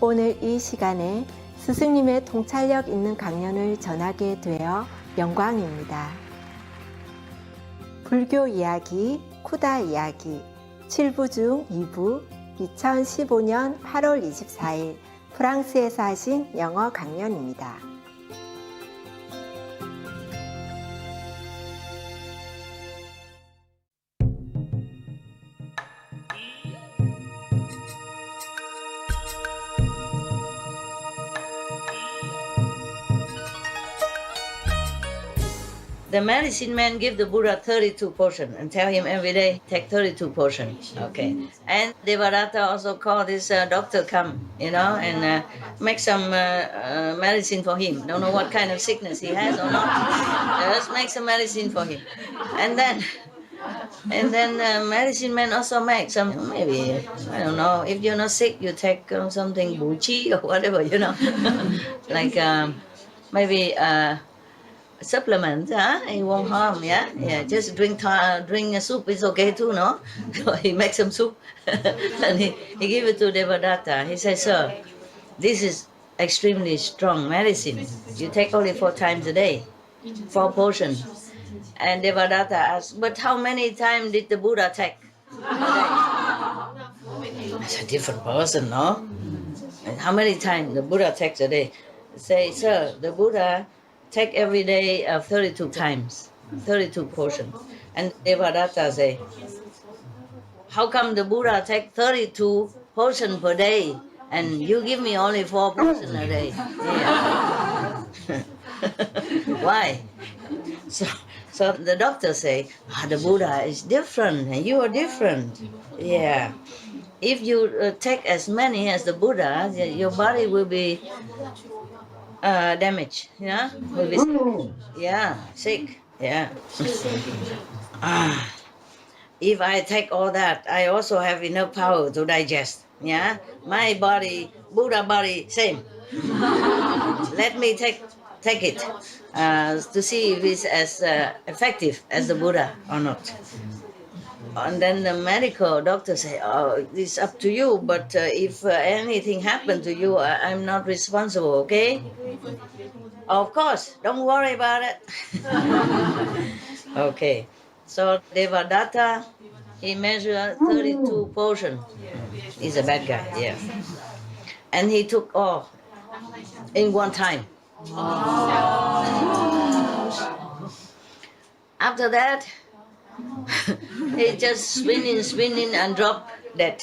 오늘 이 시간에 스승님의 통찰력 있는 강연을 전하게 되어 영광입니다. 불교 이야기, 쿠다 이야기 7부 중 2부 2015년 8월 24일 프랑스에서 하신 영어 강연입니다. The medicine man give the Buddha 32 portions and tell him every day, take 32 portions. Okay. And Devadatta also call this doctor come, and make some medicine for him. Don't know what kind of sickness he has or not. Just make some medicine for him. And then medicine man also make some, maybe, I don't know, if you're not sick, you take something buchi or whatever, like maybe supplement, it won't harm, yeah. Just drink soup is okay too, no? So he makes some soup, and he give it to Devadatta. He says, "Sir, this is extremely strong medicine. You take only 4 times a day, 4 portions." And Devadatta asked, "But how many times did the Buddha take?" It's a different person, no? And how many times the Buddha takes a day? Say, "Sir, the Buddha take every day 32 times, 32 portions." And Devadatta say, "How come the Buddha take 32 portions per day and you give me only 4 portions a day?" Yeah. Why? So the doctor say, the Buddha is different and you are different. Yeah. If you take as many as the Buddha, your body will be damaged, will be sick. Yeah, sick. Yeah. If I take all that, I also have enough power to digest. Yeah, my body, Buddha body, same. Let me take it to see if it's as effective as the Buddha or not. And then the medical doctor say, "Oh, it's up to you, but if anything happened to you, I'm not responsible, okay?" "Of course, don't worry about it." Okay, so Devadatta, he measured 32 portions. He's a bad guy, yeah. And he took all in one time. After that, he just spinning and drop dead.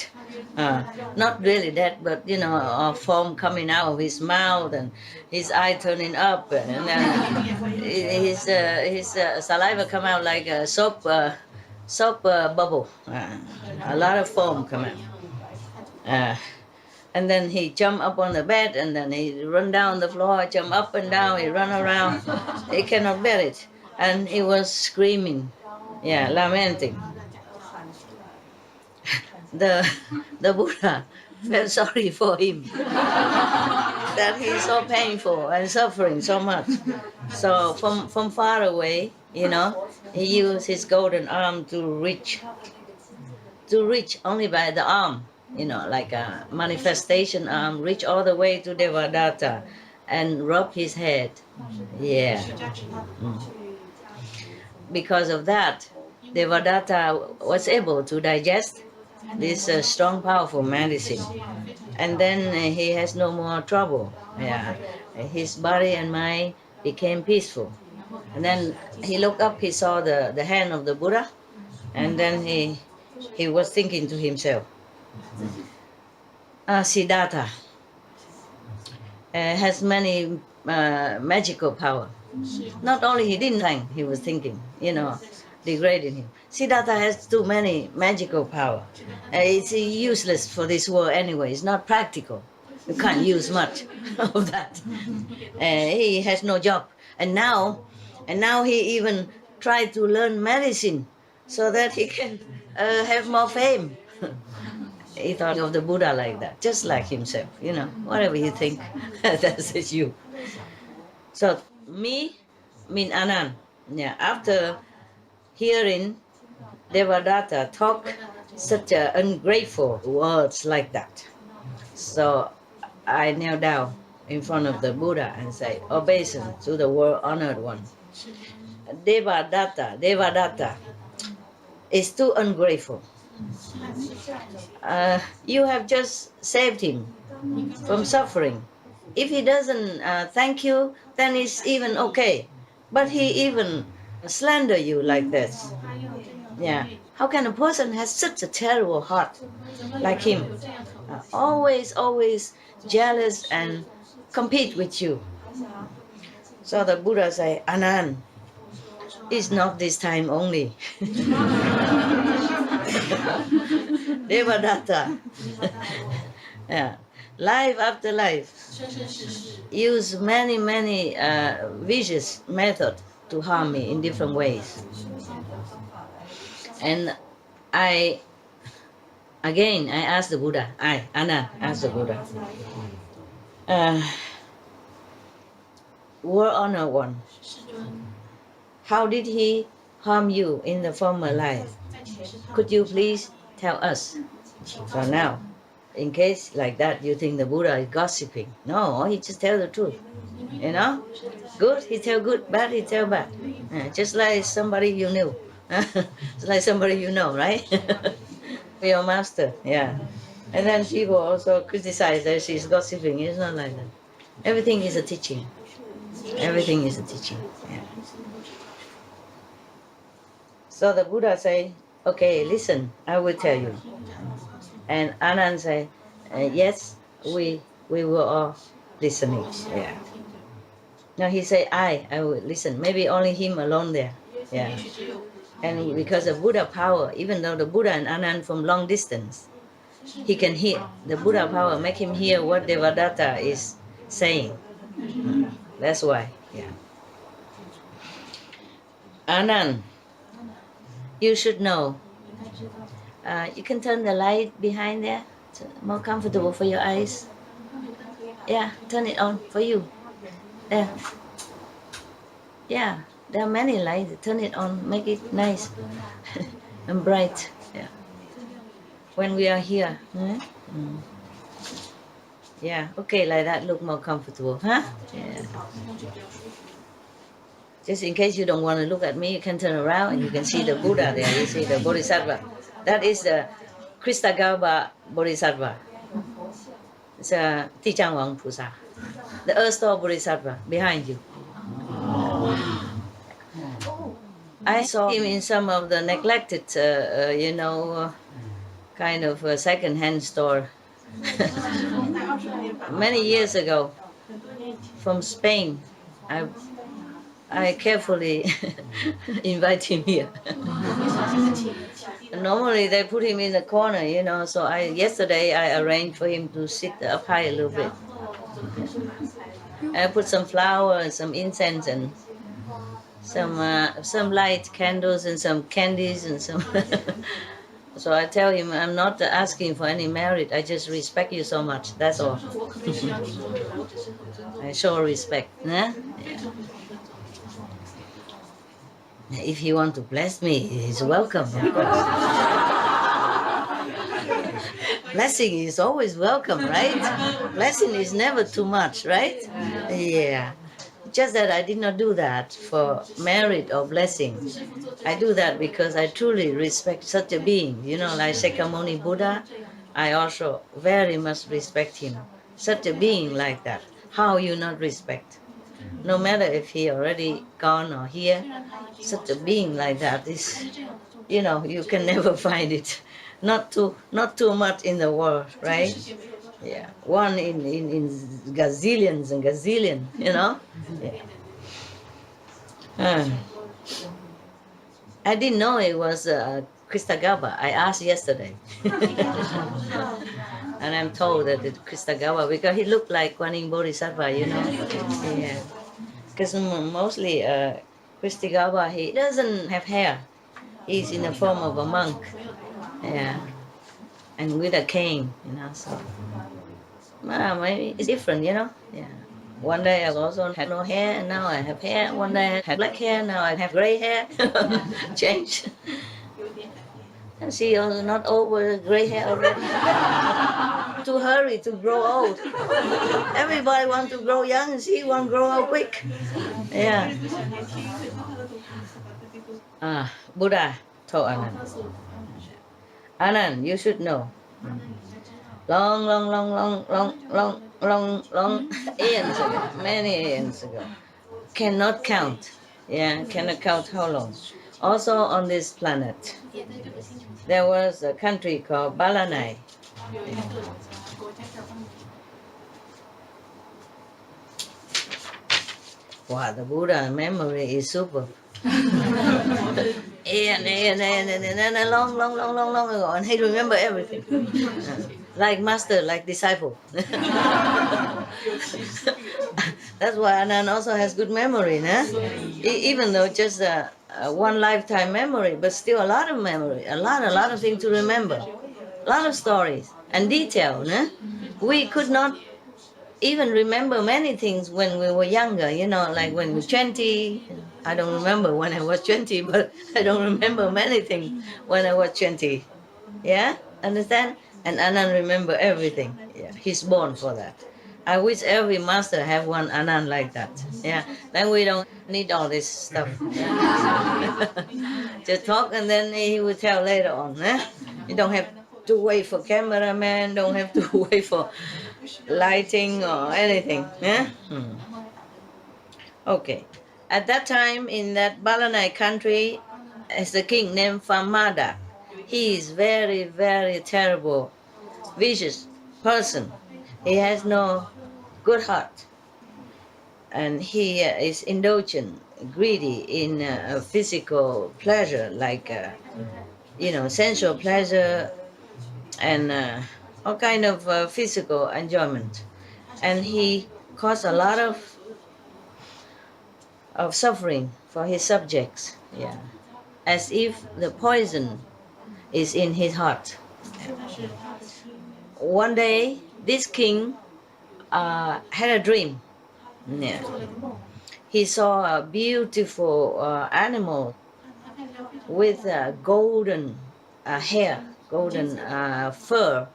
Not really dead, but a foam coming out of his mouth and his eye turning up, and his saliva come out like a soap bubble. A lot of foam come out. And then he jump up on the bed, and then he run down the floor, jump up and down, he run around. He cannot bear it, and he was screaming. Yeah, lamenting. The Buddha felt sorry for him that he's so painful and suffering so much. So from far away, he used his golden arm to reach only by the arm, like a manifestation arm, reach all the way to Devadatta and rub his head. Yeah. Because of that, Devadatta was able to digest this strong, powerful medicine. And then he has no more trouble. Yeah. His body and mind became peaceful. And then he looked up, he saw the hand of the Buddha, and then he was thinking to himself, Siddhartha has many magical power. Not only he didn't think, he was thinking, degrading him. Siddhartha has too many magical power. It's useless for this world anyway. It's not practical. You can't use much of that. He has no job. And now he even tried to learn medicine so that he can have more fame. He thought of the Buddha like that, just like himself. Whatever you think, that's you. So me mean Anand. Yeah, after hearing Devadatta talk such ungrateful words like that, so I kneel down in front of the Buddha and say, obeisance to the world honored one. Devadatta is too ungrateful. You have just saved him from suffering. If he doesn't thank you, then it's even okay. But he even slander you like this. Yeah. How can a person have such a terrible heart like him? Always jealous and compete with you. So the Buddha say, Anand, it's not this time only. Devadatta. Yeah. Life after life. Use many vicious methods to harm me in different ways. And I asked the Buddha, Anand asked the Buddha, world honor one, how did he harm you in the former life? Could you please tell us? So now, in case like that, you think the Buddha is gossiping. No, he just tell the truth. You know? Good, he tell good, bad, he tell bad. Just like somebody you knew. Just like somebody you know, right? Your master, yeah. And then people also criticize that she's gossiping. It's not like that. Everything is a teaching. Everything is a teaching. Yeah. So the Buddha say, okay, listen, I will tell you. And Anand say, yes, we were all listening. Yeah. Now he say, I will listen. Maybe only him alone there. Yeah. And because of Buddha power, even though the Buddha and Anand from long distance, he can hear. The Buddha power make him hear what Devadatta is saying. That's why. Yeah. Anand, you should know. You can turn the light behind there. It's more comfortable for your eyes. Yeah, turn it on for you. There. Yeah, there are many lights. Turn it on, make it nice and bright. Yeah. When we are here. Yeah, okay, like that look more comfortable, huh? Yeah. Just in case you don't want to look at me, you can turn around and you can see the Buddha there. You see the Bodhisattva. That is the Kristagarbha Bodhisattva. It's a Tijang Wang Pusa. The Earth Store Bodhisattva behind you. I saw him in some of the neglected, kind of second-hand store many years ago from Spain. I carefully invite him here. Normally they put him in the corner, so yesterday I arranged for him to sit up high a little bit. I put some flower and some incense and some light candles and some candies and some. So I tell him, I'm not asking for any merit. I just respect you so much. That's all. I show respect. Yeah? If he want to bless me, he's welcome, of course. Blessing is always welcome, right? Blessing is never too much, right? Yeah. Just that I did not do that for merit or blessing. I do that because I truly respect such a being. Like Shakyamuni Buddha, I also very much respect him. Such a being like that. How you not respect? No matter if he already gone or here, such a being like that is, you can never find it. Not too much in the world, right? Yeah, one in gazillions and gazillion, Yeah. I didn't know it was Kristagarbha. I asked yesterday. And I'm told that it's Kristagarbha because he looked like Guanyin Bodhisattva, Yeah. Because mostly Kristagarbha, he doesn't have hair. He's in the form of a monk. Yeah. And with a cane, so. Maybe it's different, Yeah. One day I also had no hair, and now I have hair. One day I had black hair, now I have gray hair. Change. And she also not over gray hair already. to hurry to grow old. Everybody wants to grow young, and she won't grow old quick. Yeah. Buddha told Anand, Anand, you should know. Long aeons ago, many aeons ago, cannot count. Yeah, cannot count how long. Also on this planet, there was a country called Balanai. Wow, the Buddha memory is super. And long ago, and he remember everything. Like master, like disciple. That's why Anand also has good memory, nah? Even though just one lifetime memory, but still a lot of memory, a lot of things to remember, a lot of stories and detail. Nah? We could not even remember many things when we were younger, like when we were 20. I don't remember when I was 20, but I don't remember many things when I was 20. Yeah? Understand? And Anand remember everything. Yeah, he's born for that. I wish every master have one Anand like that. Yeah, then we don't need all this stuff. Yeah. Just talk and then he will tell later on. Eh? You don't have to wait for cameraman, don't have to wait for lighting or anything. Yeah? Okay. At that time in that Balanai country, as the king named Famada. He is very, very terrible, vicious person. He has no good heart. And he is indulgent, greedy in physical pleasure, like, sensual pleasure and all kind of physical enjoyment. And he caused a lot of suffering for his subjects, yeah, as if the poison is in his heart. One day, this king had a dream. Yeah. He saw a beautiful animal with golden hair, golden fur,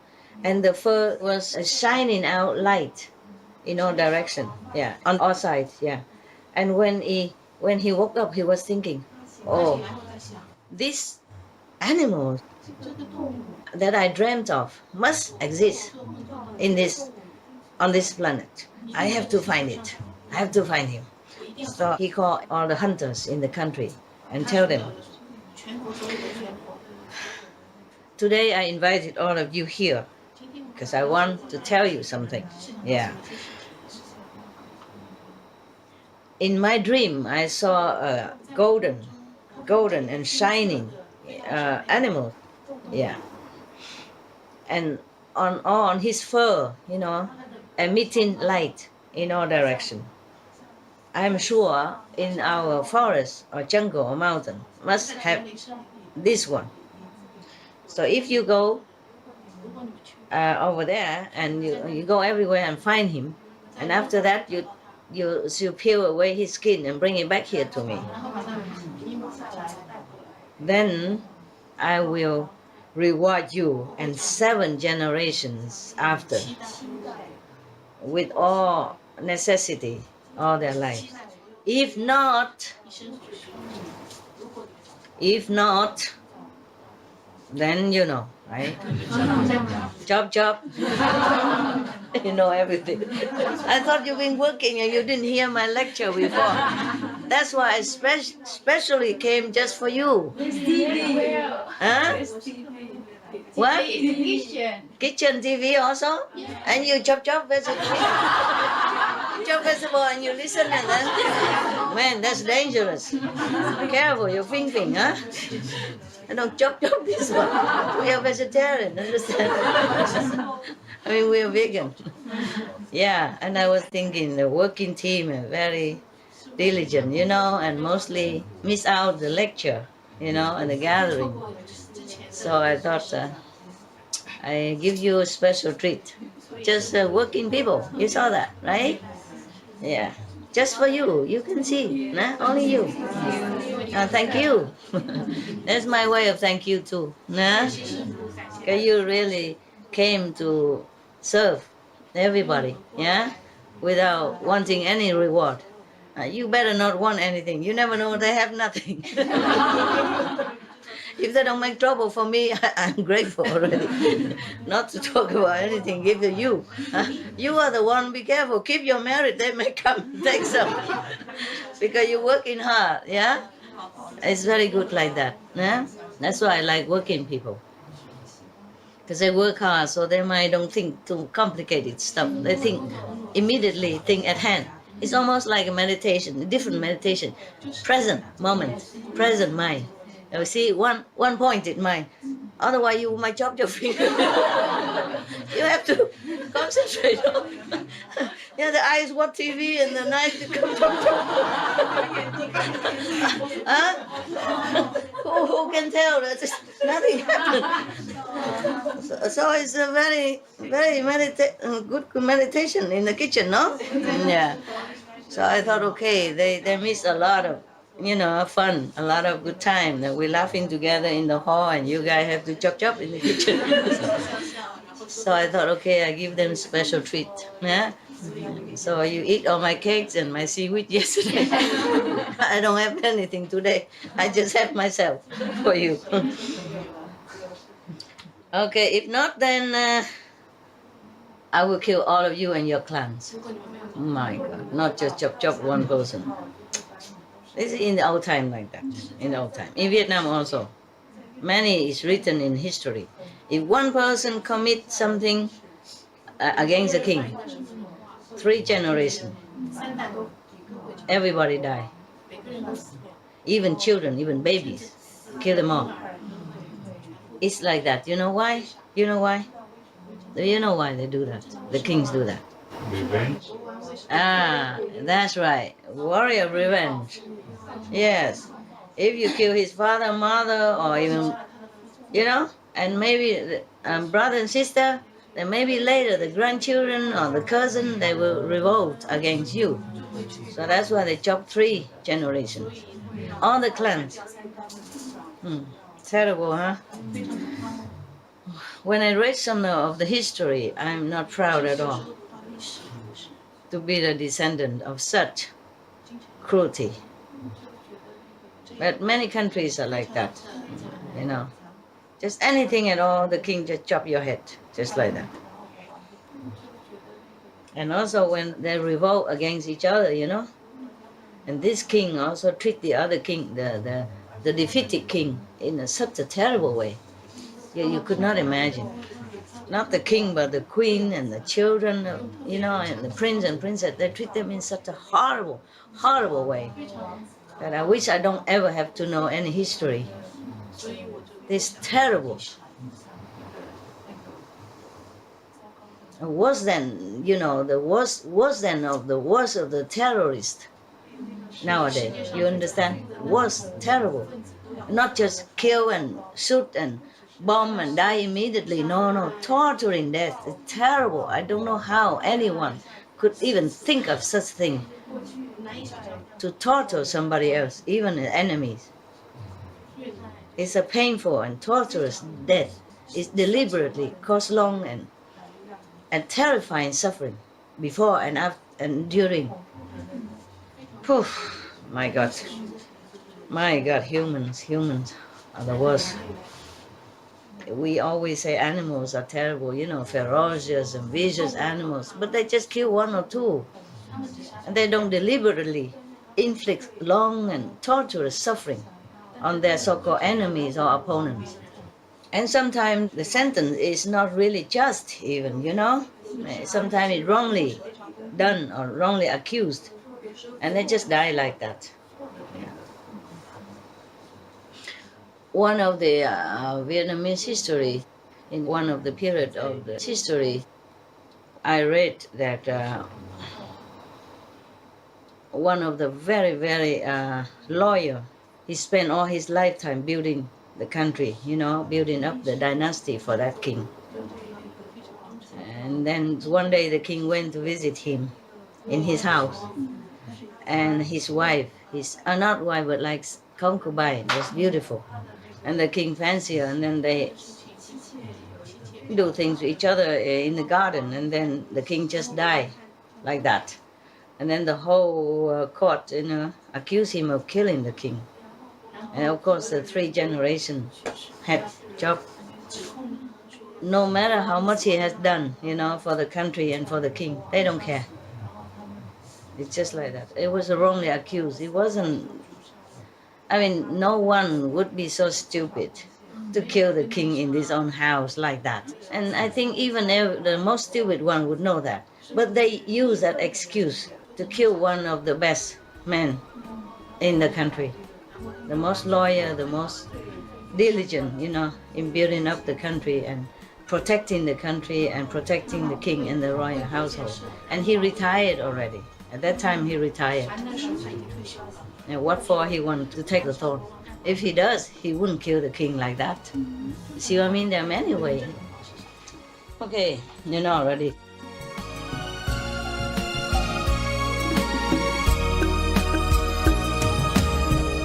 and the fur was shining out light in all direction. Yeah, on all sides. Yeah, and when he woke up, he was thinking, "Oh, this animal that I dreamt of must exist on this planet. I have to find it. I have to find him." So he called all the hunters in the country and tell them, "Today I invited all of you here because I want to tell you something." Yeah. In my dream, I saw a golden and shining animal. Yeah. And on his fur, emitting light in all direction. I'm sure in our forest or jungle or mountain must have this one. So if you go over there and you go everywhere and find him, and after that you peel away his skin and bring it back here to me, then I will reward you and 7 generations after with all necessity all their life. If not, then right? Chop. You know everything. I thought you've been working and you didn't hear my lecture before. That's why I specially came just for you. Huh? What? Kitchen TV also? And you chop vegetable? Chop vegetable and you listen and then? Man, that's dangerous. Careful, you're thinking, huh? And don't chop this one. We are vegetarian, understand? I mean, we are vegan. Yeah, and I was thinking the working team are very diligent, and mostly miss out the lecture, and the gathering. So I thought I give you a special treat. Just working people. You saw that, right? Yeah. Just for you. You can see. Nah? Only you. Thank you. That's my way of thank you too. Nah? 'Cause you really came to serve everybody, yeah, without wanting any reward. You better not want anything. You never know, they have nothing. If they don't make trouble for me, I'm grateful already. Not to talk about anything, give to you. You are the one, be careful. Keep your merit, they may come and take some. Because you're working hard, yeah? It's very good like that. Yeah? That's why I like working people. Because they work hard, so they might don't think too complicated stuff. They think immediately, think at hand. It's almost like a meditation, a different meditation. Present moment, present mind. You see, one pointed mind. Otherwise, you might chop your finger. You have to concentrate on. Yeah, the eyes watch TV and the knife to come. Huh? Who can tell that nothing happened? So it's a very, very good meditation in the kitchen, no? Yeah. So I thought, okay, they miss a lot of, fun, a lot of good time. That we're laughing together in the hall, and you guys have to chop in the kitchen. So I thought, okay, I give them special treat. Yeah. So you eat all my cakes and my seaweed yesterday. I don't have anything today. I just have myself for you. Okay, if not, then I will kill all of you and your clans. My God, not just chop one person. This is in the old time like that. In the old time, in Vietnam also, many is written in history. If one person commit something against the king, 3 generations, everybody die. Even children, even babies, kill them all. It's like that. You know why? You know why? You know why they do that? The kings do that. Revenge? Ah, that's right. Warrior revenge. Yes. If you kill his father, mother, or even, and maybe brother and sister, then maybe later the grandchildren or the cousin, they will revolt against you. So that's why they chop 3 generations. All the clans. Terrible, huh? When I read some of the history, I'm not proud at all to be the descendant of such cruelty. But many countries are like that, Just anything at all, the king just chop your head, just like that. And also when they revolt against each other, and this king also treat the other king, the defeated king, in such a terrible way. You could not imagine. Not the king, but the queen and the children, and the prince and princess, they treat them in such a horrible, horrible way that I wish I don't ever have to know any history. It's terrible. Worse than, the worse than of the worst of the terrorists nowadays. You understand? Worse, terrible. Not just kill and shoot and bomb and die immediately. No, torturing death. It's terrible. I don't know how anyone could even think of such thing. To torture somebody else, even enemies. It's a painful and torturous death. It's deliberately caused long and terrifying suffering before and after and during. Poof, my God, humans are the worst. We always say animals are terrible, ferocious and vicious animals, but they just kill 1 or 2. And they don't deliberately inflict long and torturous suffering on their so-called enemies or opponents. And sometimes the sentence is not really just even, Sometimes it's wrongly done or wrongly accused. And they just die like that. Yeah. One of the Vietnamese history, in one of the period of the history, I read that one of the very, very loyal, he spent all his lifetime building the country, building up the dynasty for that king. And then one day the king went to visit him in his house. And his wife, not wife, but like concubine, was beautiful. And the king fancied her, and then do things to each other in the garden, and then the king just died like that. And then the whole court, accused him of killing the king. And of course, the 3 generations had job. No matter how much he has done, for the country and for the king, they don't care. It's just like that. It was wrongly accused. It wasn't. I mean, no one would be so stupid to kill the king in his own house like that. And I think even the most stupid one would know that. But they use that excuse to kill one of the best men in the country, the most loyal, the most diligent, in building up the country and protecting the country and protecting the king and the royal household. And he retired already. At that time, he retired. And what for he wanted to take the throne? If he does, he wouldn't kill the king like that. See what I mean? There are many ways. Okay, you know already.